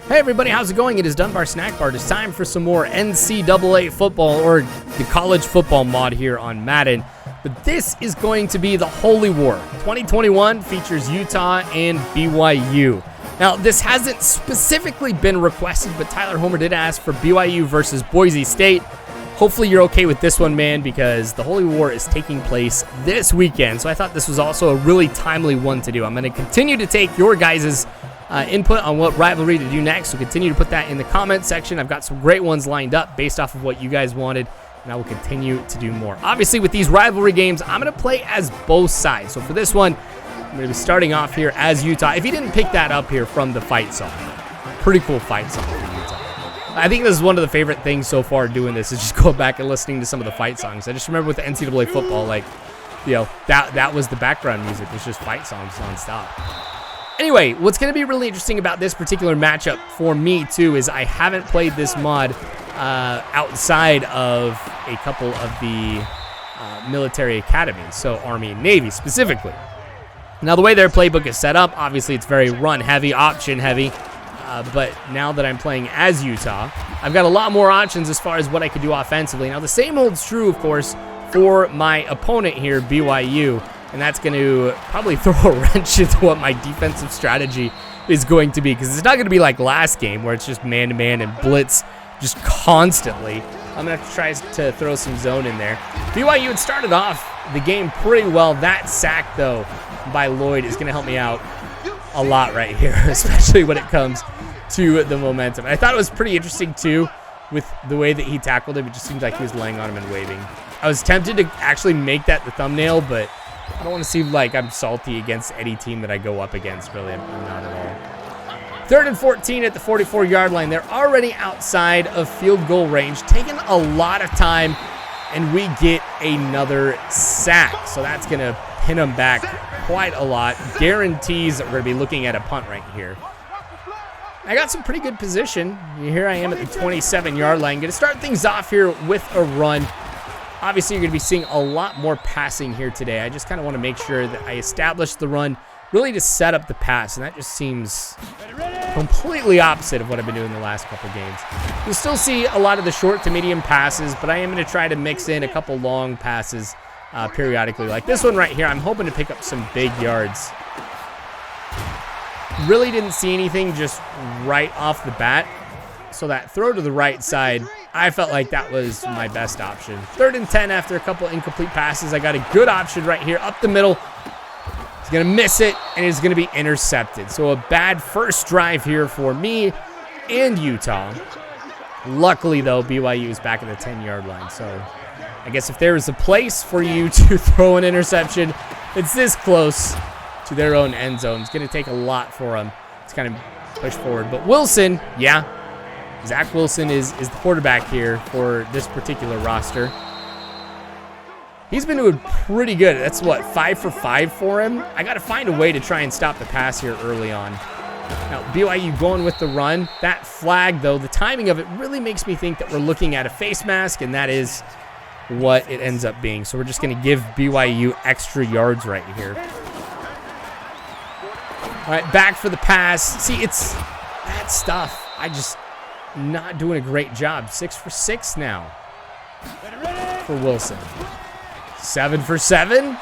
Hey everybody, how's it going? It is Dunbar Snack Bar. It's time for some more NCAA football, or the college football mod here on Madden. But this is going to be the Holy War. 2021 features Utah and BYU. Now, this hasn't specifically been requested, but Tyler Homer did ask for BYU versus Boise State. Hopefully you're okay with this one, man, because the Holy War is taking place this weekend. So I thought this was also a really timely one to do. I'm going to continue to take your guys' input on what rivalry to do next, so continue to put that in the comment section. I've got some great ones lined up based off of what you guys wanted, and I will continue to do more. Obviously, with these rivalry games, I'm going to play as both sides. So for this one, I'm going to be starting off here as Utah. If you didn't pick that up here from the fight song, pretty cool fight song for Utah. I think this is one of the favorite things so far doing this, is just go back and listening to some of the fight songs. I just remember with the NCAA football, like, you know, that was the background music, was just fight songs nonstop. Anyway, what's going to be really interesting about this particular matchup for me, too, is I haven't played this mod outside of a couple of the military academies, so Army and Navy specifically. Now, the way their playbook is set up, obviously it's very run-heavy, option-heavy, but now that I'm playing as Utah, I've got a lot more options as far as what I could do offensively. Now, the same holds true, of course, for my opponent here, BYU. And that's going to probably throw a wrench into what my defensive strategy is going to be, because it's not going to be like last game where it's just man-to-man and blitz just constantly. I'm going to have to try to throw some zone in there. BYU had started off the game pretty well. That sack, though, by Lloyd is going to help me out a lot right here, especially when it comes to the momentum. I thought it was pretty interesting, too, with the way that he tackled him. It just seems like he was laying on him and waving. I was tempted to actually make that the thumbnail, but I don't want to seem like I'm salty against any team that I go up against, really. I'm not at all. 3rd and 14 at the 44-yard line. They're already outside of field goal range, taking a lot of time, and we get another sack. So that's going to pin them back quite a lot. Guarantees that we're going to be looking at a punt right here. I got some pretty good position. Here I am at the 27-yard line. Going to start things off here with a run. Obviously, you're going to be seeing a lot more passing here today. I just kind of want to make sure that I establish the run really to set up the pass, and that just seems completely opposite of what I've been doing the last couple games. You'll still see a lot of the short to medium passes, but I am going to try to mix in a couple long passes periodically. Like this one right here, I'm hoping to pick up some big yards. Really didn't see anything just right off the bat, so that throw to the right side, I felt like that was my best option. 3rd and 10 after a couple incomplete passes. I got a good option right here up the middle. He's going to miss it, and it's going to be intercepted. So a bad first drive here for me and Utah. Luckily, though, BYU is back at the 10-yard line. So I guess if there is a place for you to throw an interception, it's this close to their own end zone. It's going to take a lot for them to kind of push forward. But Wilson, yeah. Zach Wilson is the quarterback here for this particular roster. He's been doing pretty good. That's what, 5 for 5 for him? I got to find a way to try and stop the pass here early on. Now, BYU going with the run. That flag, though, the timing of it really makes me think that we're looking at a face mask, and that is what it ends up being. So we're just going to give BYU extra yards right here. All right, back for the pass. See, it's that stuff. I just not doing a great job. 6 for 6 now for Wilson. 7 for 7.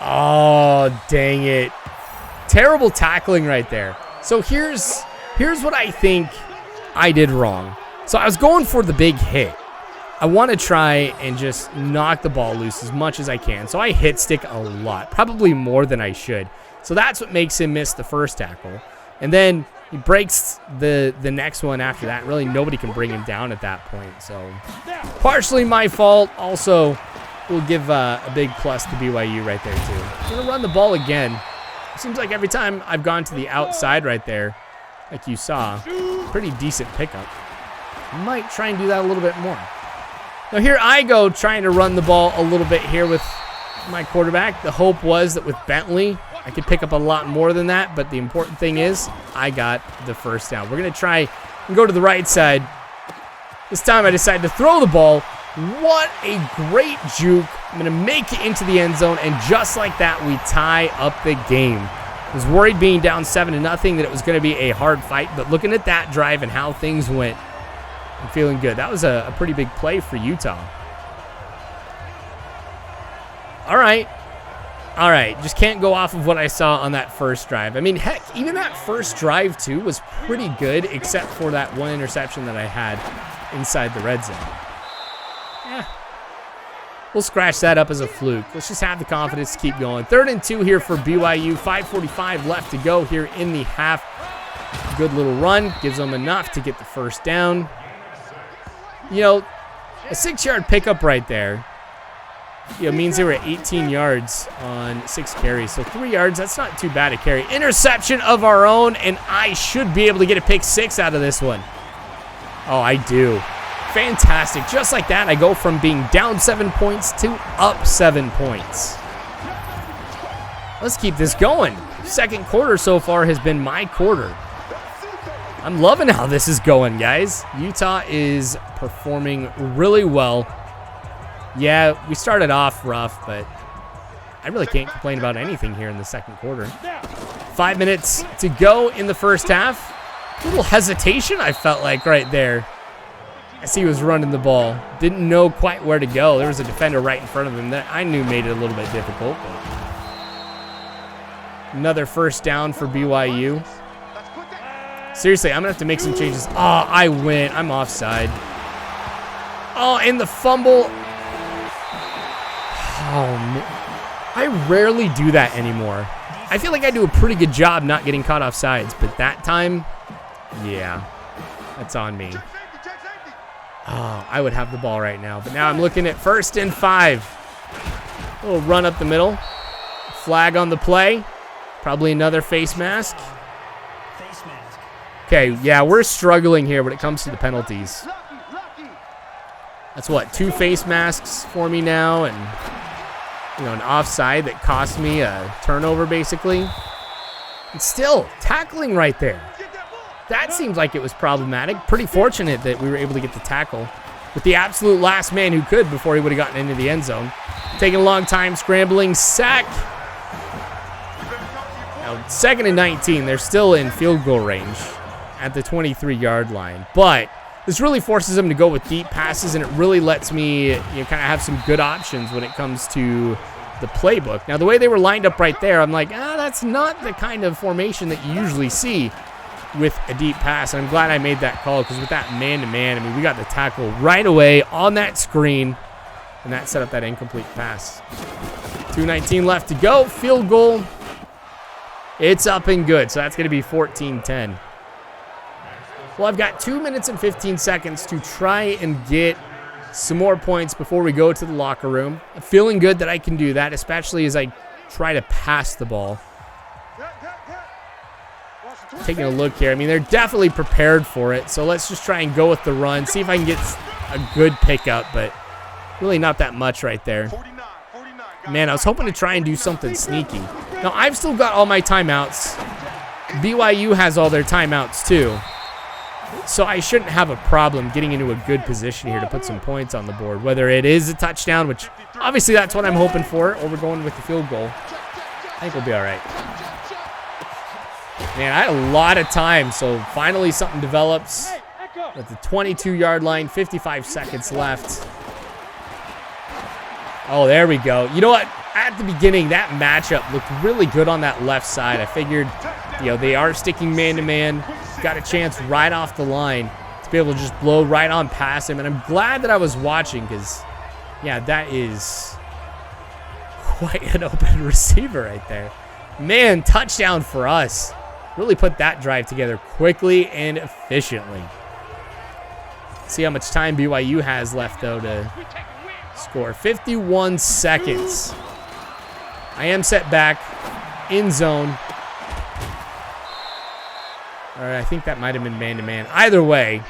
Oh, dang it. Terrible tackling right there. So here's what I think I did wrong. So I was going for the big hit. I want to try and just knock the ball loose as much as I can. So I hit stick a lot, probably more than I should. So that's what makes him miss the first tackle. And then he breaks the next one after that. Really, nobody can bring him down at that point. So, partially my fault. Also, we'll give a big plus to BYU right there, too. I'm going to run the ball again. Seems like every time I've gone to the outside right there, like you saw, pretty decent pickup. I might try and do that a little bit more. Now, here I go trying to run the ball a little bit here with my quarterback. The hope was that with Bentley, I could pick up a lot more than that, but the important thing is I got the first down. We're going to try and go to the right side. This time I decided to throw the ball. What a great juke. I'm going to make it into the end zone, and just like that, we tie up the game. Was worried being down 7-0 that it was going to be a hard fight, but looking at that drive and how things went, I'm feeling good. That was a pretty big play for Utah. All right. All right, just can't go off of what I saw on that first drive. I mean, heck, even that first drive, too, was pretty good, except for that one interception that I had inside the red zone. Yeah. We'll scratch that up as a fluke. Let's just have the confidence to keep going. 3rd and 2 here for BYU. 5:45 left to go here in the half. Good little run. Gives them enough to get the first down. You know, a 6-yard pickup right there. You know, means they were at 18 yards on 6 carries. So 3 yards, that's not too bad a carry. Interception of our own, and I should be able to get a pick 6 out of this one. Oh, I do. Fantastic. Just like that, I go from being down 7 points to up 7 points. Let's keep this going. Second quarter so far has been my quarter. I'm loving how this is going, guys. Utah is performing really well. Yeah, we started off rough, but I really can't complain about anything here in the second quarter. 5 minutes to go in the first half. A little hesitation, I felt like, right there. As he was running the ball. Didn't know quite where to go. There was a defender right in front of him that I knew made it a little bit difficult. But another first down for BYU. Seriously, I'm going to have to make some changes. Oh, I went. I'm offside. Oh, and the fumble. Oh, man. I rarely do that anymore. I feel like I do a pretty good job not getting caught off sides, but that time, yeah, that's on me. Oh, I would have the ball right now, but now I'm looking at 1st and 5. A little run up the middle. Flag on the play. Probably another face mask. Okay, yeah, we're struggling here when it comes to the penalties. That's what, 2 face masks for me now, and you know, an offside that cost me a turnover, basically. And still, tackling right there. That seems like it was problematic. Pretty fortunate that we were able to get the tackle with the absolute last man who could before he would have gotten into the end zone. Taking a long time, scrambling, sack. Now, 2nd and 19. They're still in field goal range at the 23-yard line. But this really forces them to go with deep passes, and it really lets me, you know, kind of have some good options when it comes to the playbook. Now, the way they were lined up right there, I'm like, that's not the kind of formation that you usually see with a deep pass. And I'm glad I made that call, because with that man-to-man, I mean, we got the tackle right away on that screen, and that set up that incomplete pass. 2:19 left to go. Field goal. It's up and good, so that's going to be 14-10. Well, I've got 2 minutes and 15 seconds to try and get some more points before we go to the locker room. I'm feeling good that I can do that, especially as I try to pass the ball. Taking a look here. I mean, they're definitely prepared for it, so let's just try and go with the run, see if I can get a good pickup, but really not that much right there. Man, I was hoping to try and do something sneaky. Now, I've still got all my timeouts. BYU has all their timeouts, too. So I shouldn't have a problem getting into a good position here to put some points on the board, whether it is a touchdown, which obviously that's what I'm hoping for, or we're going with the field goal. I think we'll be all right. Man, I had a lot of time, so finally something develops at the 22-yard line, 55 seconds left. Oh, there we go. You know what? At the beginning, that matchup looked really good on that left side. I figured, you know, they are sticking man-to-man. Got a chance right off the line to be able to just blow right on past him. And I'm glad that I was watching because, yeah, that is quite an open receiver right there. Man, touchdown for us. Really put that drive together quickly and efficiently. See how much time BYU has left, though, to score. 51 seconds. I am set back in zone. All right, I think that might have been man-to-man. Either way,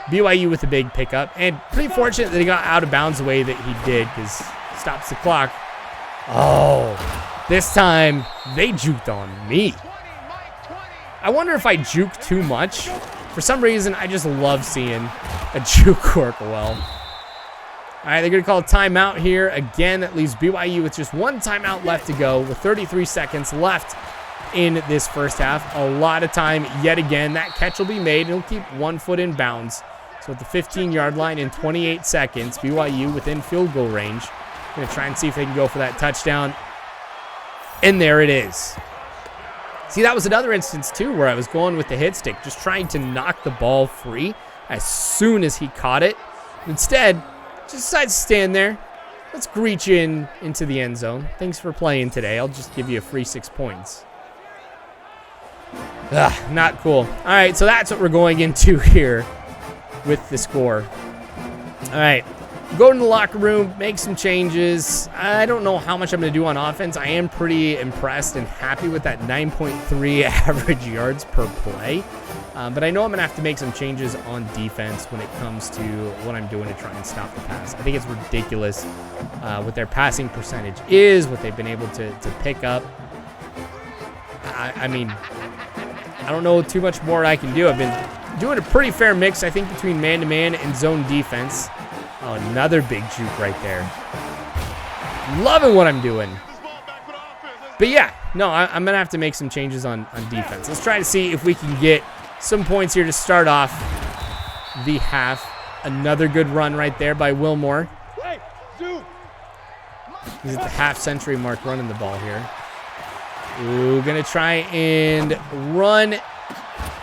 BYU with a big pickup. And pretty fortunate that he got out of bounds the way that he did because it stops the clock. Oh, this time they juked on me. I wonder if I juke too much. For some reason, I just love seeing a juke work well. All right, they're going to call a timeout here. Again, that leaves BYU with just one timeout left to go with 33 seconds left in this first half. A lot of time yet again. That catch will be made. He'll keep 1 foot in bounds. So at the 15-yard line in 28 seconds, BYU within field goal range. Going to try and see if they can go for that touchdown. And there it is. See, that was another instance, too, where I was going with the hit stick, just trying to knock the ball free as soon as he caught it. Instead, just decides to stand there. Let's reach into the end zone. Thanks for playing today. I'll just give you a free 6 points. Not cool. All right, so that's what we're going into here with the score. All right. Go in the locker room, make some changes. I don't know how much I'm going to do on offense. I am pretty impressed and happy with that 9.3 average yards per play. But I know I'm going to have to make some changes on defense when it comes to what I'm doing to try and stop the pass. I think it's ridiculous what their passing percentage is, what they've been able to pick up. I mean, I don't know too much more I can do. I've been doing a pretty fair mix, I think, between man-to-man and zone defense. Oh, another big juke right there. Loving what I'm doing. But yeah, no, I'm going to have to make some changes on defense. Let's try to see if we can get some points here to start off the half. Another good run right there by Wilmore. He's at the half-century mark running the ball here. Ooh, going to try and run.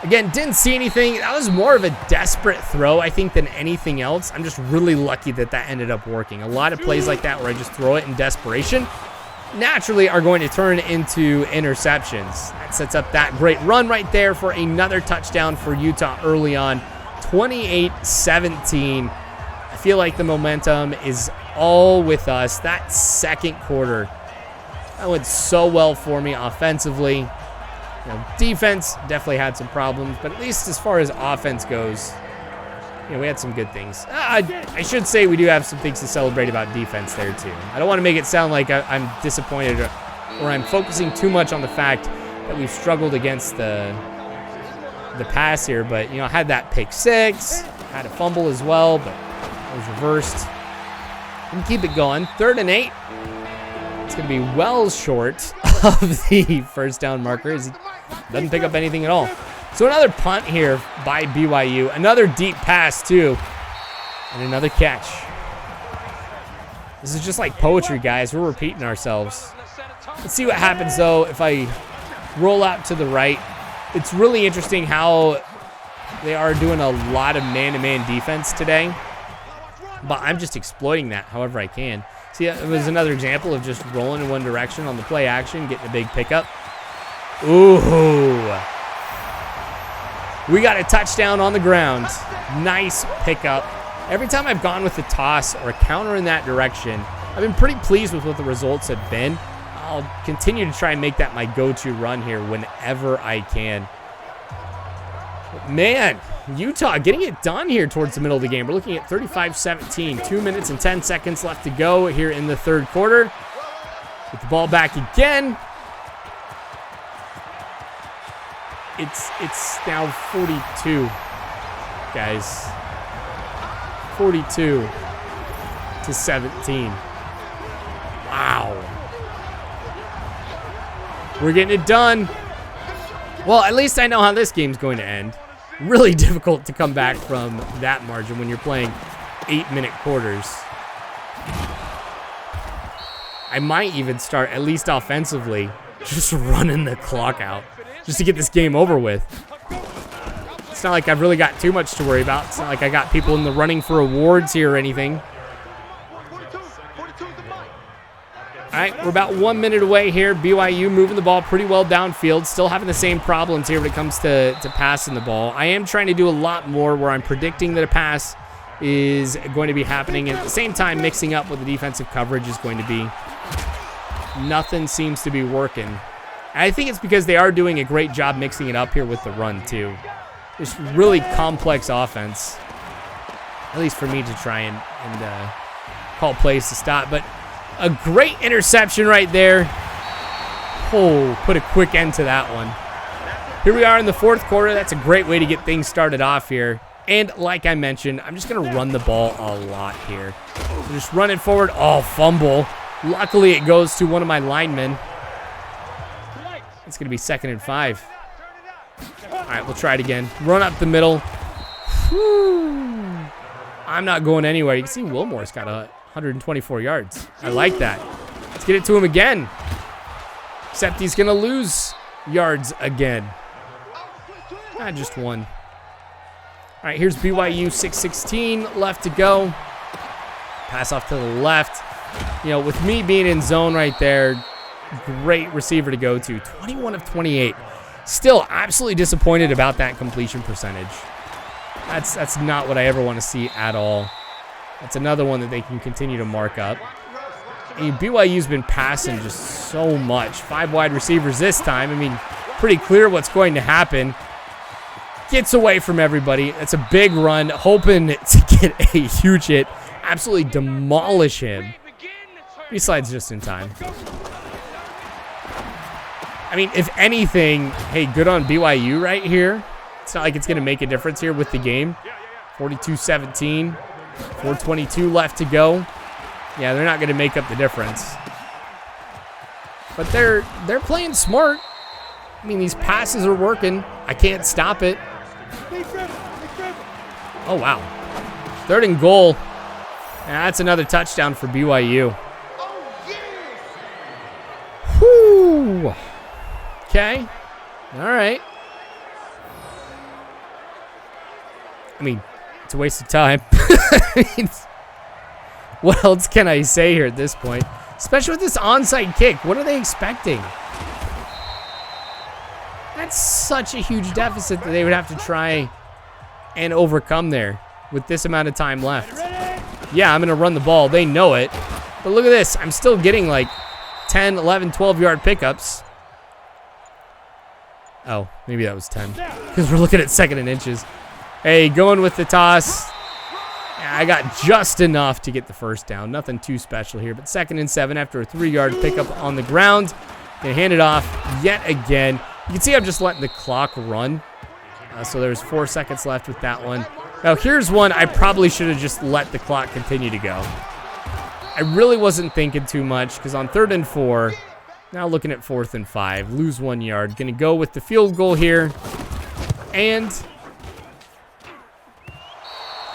Again, didn't see anything. That was more of a desperate throw, I think, than anything else. I'm just really lucky that ended up working. A lot of plays like that where I just throw it in desperation naturally are going to turn into interceptions. That sets up that great run right there for another touchdown for Utah early on. 28-17. I feel like the momentum is all with us. That second quarter, that went so well for me offensively. You know, defense definitely had some problems, but at least as far as offense goes, you know, we had some good things. I should say we do have some things to celebrate about defense there too. I don't want to make it sound like I'm disappointed or I'm focusing too much on the fact that we've struggled against the pass here, but you know, I had that pick six, had a fumble as well, but it was reversed. And keep it going. 3rd and 8. It's going to be well short of the first down marker as he doesn't pick up anything at all. So another punt here by BYU. Another deep pass too. And another catch. This is just like poetry, guys. We're repeating ourselves. Let's see what happens though if I roll out to the right. It's really interesting how they are doing a lot of man-to-man defense today. But I'm just exploiting that however I can. See, it was another example of just rolling in one direction on the play action, getting a big pickup. Ooh. We got a touchdown on the ground. Nice pickup. Every time I've gone with the toss or a counter in that direction, I've been pretty pleased with what the results have been. I'll continue to try and make that my go-to run here whenever I can. But man, Utah getting it done here towards the middle of the game. We're looking at 35-17. 2 minutes and 10 seconds left to go here in the third quarter. Get the ball back again. It's now 42, guys. 42-17. Wow. We're getting it done. Well, at least I know how this game's going to end. Really difficult to come back from that margin when you're playing 8-minute quarters. I might even start, at least offensively, just running the clock out just to get this game over with. It's not like I've really got too much to worry about. It's not like I got people in the running for awards here or anything. All right, we're about 1 minute away here. BYU moving the ball pretty well downfield. Still having the same problems here when it comes to passing the ball. I am trying to do a lot more where I'm predicting that a pass is going to be happening. And at the same time, mixing up what the defensive coverage is going to be. Nothing seems to be working. And I think it's because they are doing a great job mixing it up here with the run, too. It's really complex offense, at least for me to try and call plays to stop. But a great interception right there. Oh, put a quick end to that one. Here we are in the fourth quarter. That's a great way to get things started off here. And like I mentioned, I'm just going to run the ball a lot here. So just run it forward. Oh, fumble. Luckily, it goes to one of my linemen. It's going to be 2nd and 5. All right, we'll try it again. Run up the middle. Whew. I'm not going anywhere. You can see Wilmore's got 124 yards. I like that. Let's get it to him again. Except he's going to lose yards again. Just one. All right, here's BYU, 6:16 left to go. Pass off to the left. You know, with me being in zone right there, great receiver to go to. 21 of 28. Still absolutely disappointed about that completion percentage. That's not what I ever want to see at all. That's another one that they can continue to mark up. I mean, BYU's been passing just so much. 5 wide receivers this time. I mean, pretty clear what's going to happen. Gets away from everybody. That's a big run, hoping to get a huge hit. Absolutely demolish him. He slides just in time. I mean, if anything, hey, good on BYU right here. It's not like it's going to make a difference here with the game. 42-17. 4:22 left to go. Yeah, they're not going to make up the difference. But they're playing smart. I mean, these passes are working. I can't stop it. Oh, wow. 3rd and goal. And that's another touchdown for BYU. Whoo. Okay. All right. I mean, it's a waste of time. I mean, what else can I say here at this point? Especially with this onside kick. What are they expecting? That's such a huge deficit that they would have to try and overcome there with this amount of time left. Yeah, I'm going to run the ball. They know it. But look at this. I'm still getting like 10, 11, 12-yard pickups. Oh, maybe that was 10. Because we're looking at 2nd and inches. Hey, going with the toss. I got just enough to get the first down. Nothing too special here. But 2nd and 7 after a 3-yard pickup on the ground. They hand it off yet again. You can see I'm just letting the clock run. So there's 4 seconds left with that one. Now here's one I probably should have just let the clock continue to go. I really wasn't thinking too much because on 3rd and 4, now looking at 4th and 5, lose 1 yard. Going to go with the field goal here. And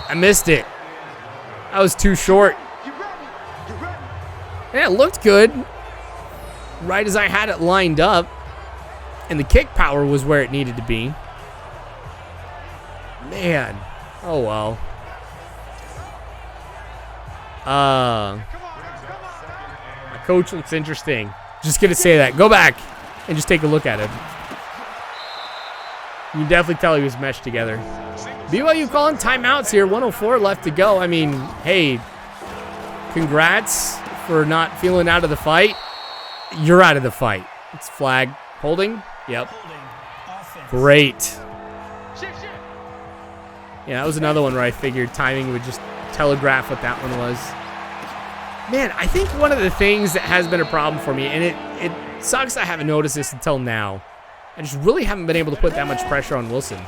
I missed it. That was too short. Yeah, it looked good. Right as I had it lined up. And the kick power was where it needed to be. Man. Oh, well. My coach looks interesting. Just going to say that. Go back and just take a look at him. You can definitely tell he was meshed together. BYU calling timeouts here. 1:04 left to go. I mean, hey, congrats for not feeling out of the fight. You're out of the fight. It's flag. Holding? Yep. Great. Yeah, that was another one where I figured timing would just telegraph what that one was. Man, I think one of the things that has been a problem for me, and it sucks I haven't noticed this until now, I just really haven't been able to put that much pressure on Wilson.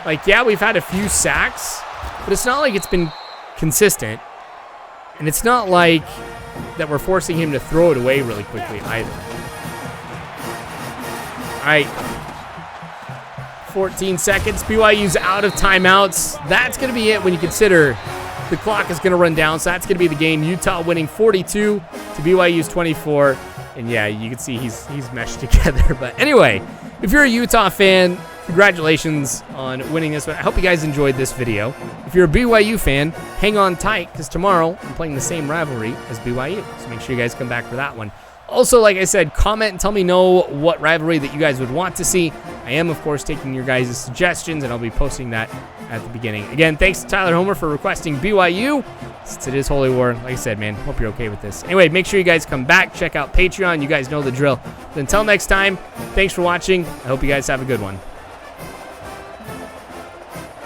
Like, yeah, we've had a few sacks, but it's not like it's been consistent. And it's not like that we're forcing him to throw it away really quickly either. All right. 14 seconds. BYU's out of timeouts. That's going to be it when you consider the clock is going to run down. So that's going to be the game. Utah winning 42 to BYU's 24. And yeah, you can see he's meshed together. But anyway, if you're a Utah fan, congratulations on winning this one. I hope you guys enjoyed this video. If you're a BYU fan, hang on tight because tomorrow I'm playing the same rivalry as BYU. So make sure you guys come back for that one. Also, like I said, comment and tell me what rivalry that you guys would want to see. I am, of course, taking your guys' suggestions, and I'll be posting that at the beginning. Again, thanks to Tyler Homer for requesting BYU. Since it is Holy War, like I said, man, hope you're okay with this. Anyway, make sure you guys come back. Check out Patreon. You guys know the drill. But until next time, thanks for watching. I hope you guys have a good one.